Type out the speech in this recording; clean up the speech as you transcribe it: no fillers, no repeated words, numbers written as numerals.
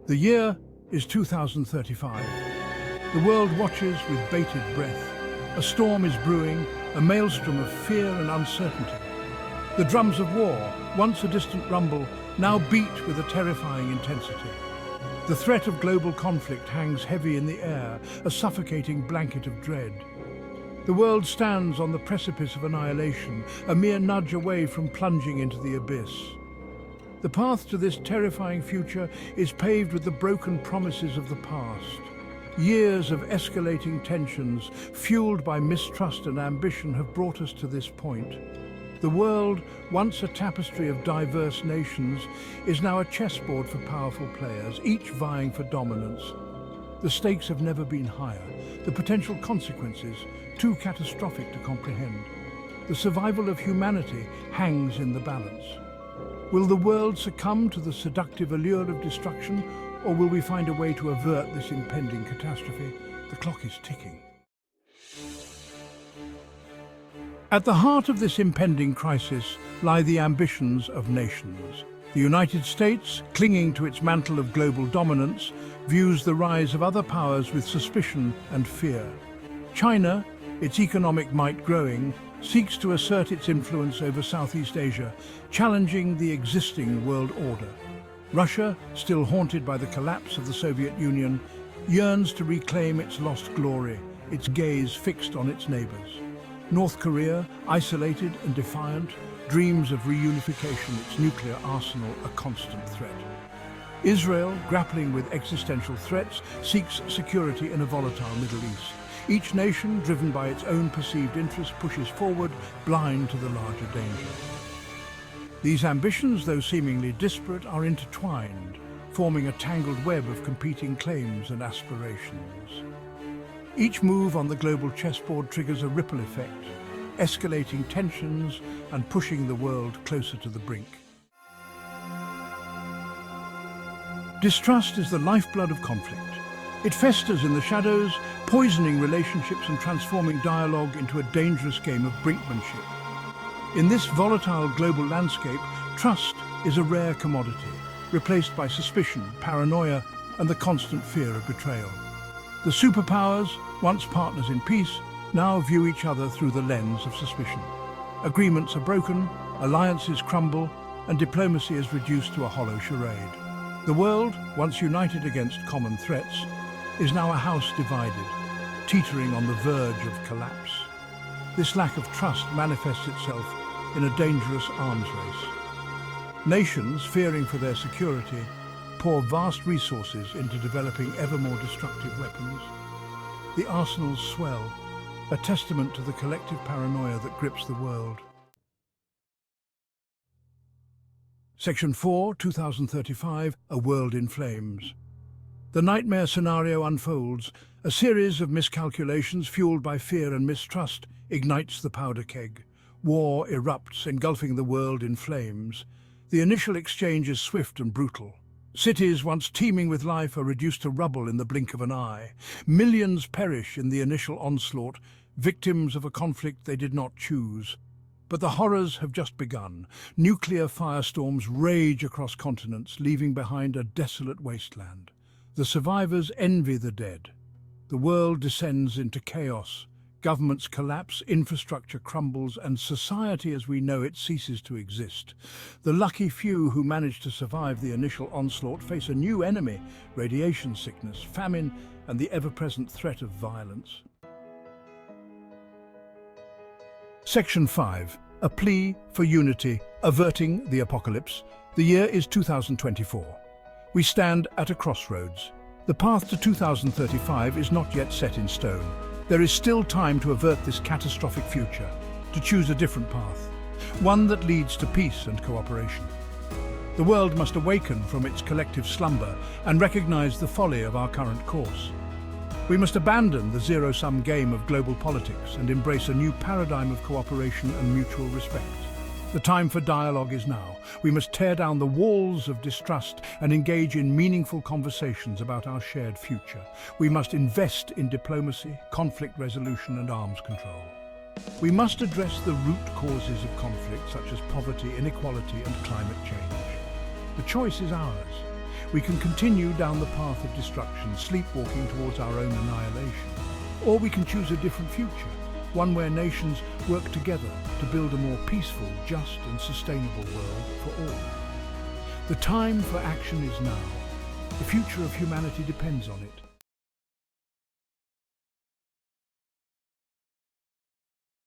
The year is 2035. The world watches with bated breath. A storm is brewing, a maelstrom of fear and uncertainty. The drums of war, once a distant rumble, now beat with a terrifying intensity. The threat of global conflict hangs heavy in the air, a suffocating blanket of dread. The world stands on the precipice of annihilation, a mere nudge away from plunging into the abyss. The path to this terrifying future is paved with the broken promises of the past. Years of escalating tensions, fueled by mistrust and ambition, have brought us to this point. The world, once a tapestry of diverse nations, is now a chessboard for powerful players, each vying for dominance. The stakes have never been higher, the potential consequences too catastrophic to comprehend. The survival of humanity hangs in the balance. Will the world succumb to the seductive allure of destruction, or will we find a way to avert this impending catastrophe? The clock is ticking. At the heart of this impending crisis lie the ambitions of nations. The United States, clinging to its mantle of global dominance, views the rise of other powers with suspicion and fear. China, its economic might growing, seeks to assert its influence over Southeast Asia, challenging the existing world order. Russia, still haunted by the collapse of the Soviet Union, yearns to reclaim its lost glory, its gaze fixed on its neighbors. North Korea, isolated and defiant, dreams of reunification, its nuclear arsenal a constant threat. Israel, grappling with existential threats, seeks security in a volatile Middle East. Each nation, driven by its own perceived interests, pushes forward, blind to the larger danger. These ambitions, though seemingly disparate, are intertwined, forming a tangled web of competing claims and aspirations. Each move on the global chessboard triggers a ripple effect, escalating tensions and pushing the world closer to the brink. Distrust is the lifeblood of conflict. It festers in the shadows, poisoning relationships and transforming dialogue into a dangerous game of brinkmanship. In this volatile global landscape, trust is a rare commodity, replaced by suspicion, paranoia, and the constant fear of betrayal. The superpowers, once partners in peace, now view each other through the lens of suspicion. Agreements are broken, alliances crumble, and diplomacy is reduced to a hollow charade. The world, once united against common threats, is now a house divided, teetering on the verge of collapse. This lack of trust manifests itself in a dangerous arms race. Nations, fearing for their security, pour vast resources into developing ever more destructive weapons. The arsenals swell, a testament to the collective paranoia that grips the world. Section 4, 2035, A World in Flames. The nightmare scenario unfolds. A series of miscalculations fueled by fear and mistrust ignites the powder keg. War erupts, engulfing the world in flames. The initial exchange is swift and brutal. Cities once teeming with life are reduced to rubble in the blink of an eye. Millions perish in the initial onslaught, victims of a conflict they did not choose. But the horrors have just begun. Nuclear firestorms rage across continents, leaving behind a desolate wasteland. The survivors envy the dead. The world descends into chaos. Governments collapse, infrastructure crumbles, and society as we know it ceases to exist. The lucky few who manage to survive the initial onslaught face a new enemy: radiation sickness, famine, and the ever-present threat of violence. Section 5. A plea for unity, averting the apocalypse. The year is 2024. We stand at a crossroads. The path to 2035 is not yet set in stone. There is still time to avert this catastrophic future, to choose a different path, one that leads to peace and cooperation. The world must awaken from its collective slumber and recognize the folly of our current course. We must abandon the zero-sum game of global politics and embrace a new paradigm of cooperation and mutual respect. The time for dialogue is now. We must tear down the walls of distrust and engage in meaningful conversations about our shared future. We must invest in diplomacy, conflict resolution, and arms control. We must address the root causes of conflict, such as poverty, inequality, and climate change. The choice is ours. We can continue down the path of destruction, sleepwalking towards our own annihilation. Or we can choose a different future, one where nations work together to build a more peaceful, just and sustainable world for all. The time for action is now. The future of humanity depends on it.